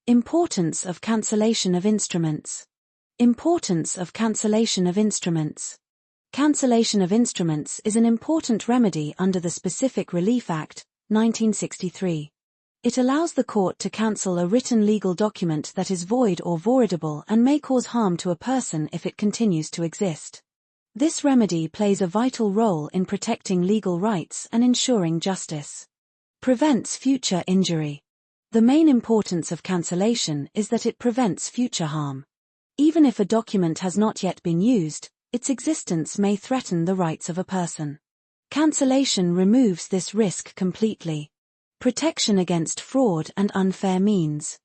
Importance of cancellation of instruments. Importance of cancellation of instruments. Cancellation of instruments is an important remedy under the Specific Relief Act, 1963. It allows the court to cancel a written legal document that is void or voidable and may cause harm to a person if it continues to exist. This remedy plays a vital role in protecting legal rights and ensuring justice. Prevents future injury. The main importance of cancellation is that it prevents future harm. Even if a document has not yet been used, its existence may threaten the rights of a person. Cancellation removes this risk completely. Protection against fraud and unfair means.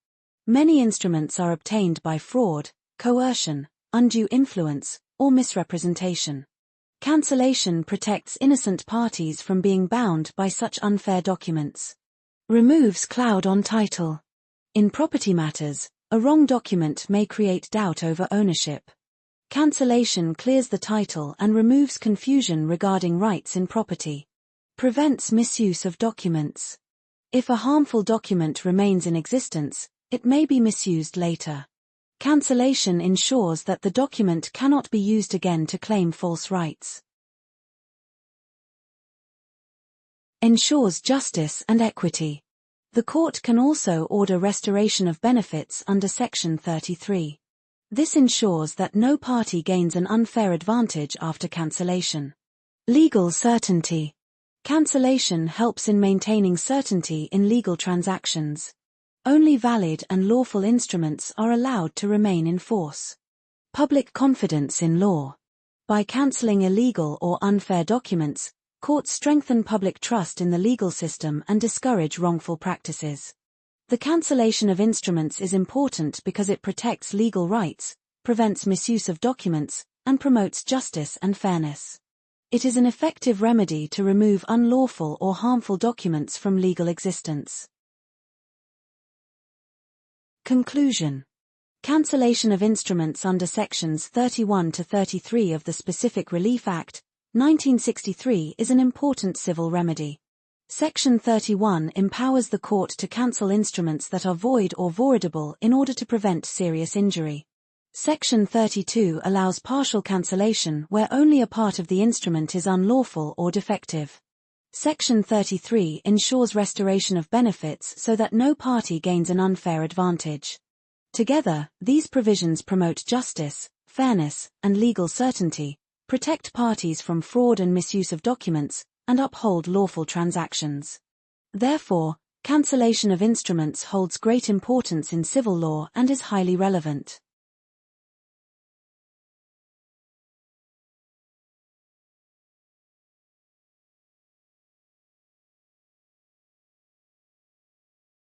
Many instruments are obtained by fraud, coercion, undue influence, or misrepresentation. Cancellation protects innocent parties from being bound by such unfair documents. Removes cloud on title. In property matters, a wrong document may create doubt over ownership. Cancellation clears the title and removes confusion regarding rights in property. Prevents misuse of documents. If a harmful document remains in existence, it may be misused later. Cancellation ensures that the document cannot be used again to claim false rights. Ensures justice and equity. The court can also order restoration of benefits under Section 33. This ensures that no party gains an unfair advantage after cancellation. Legal certainty. Cancellation helps in maintaining certainty in legal transactions. Only valid and lawful instruments are allowed to remain in force. Public confidence in law. By cancelling illegal or unfair documents, courts strengthen public trust in the legal system and discourage wrongful practices. The cancellation of instruments is important because it protects legal rights, prevents misuse of documents, and promotes justice and fairness. It is an effective remedy to remove unlawful or harmful documents from legal existence. Conclusion. Cancellation of instruments under Sections 31 to 33 of the Specific Relief Act, 1963 is an important civil remedy. Section 31 empowers the court to cancel instruments that are void or voidable in order to prevent serious injury. Section 32 allows partial cancellation where only a part of the instrument is unlawful or defective. Section 33 ensures restoration of benefits so that no party gains an unfair advantage. Together, these provisions promote justice, fairness, and legal certainty, protect parties from fraud and misuse of documents, and uphold lawful transactions. Therefore, cancellation of instruments holds great importance in civil law and is highly relevant.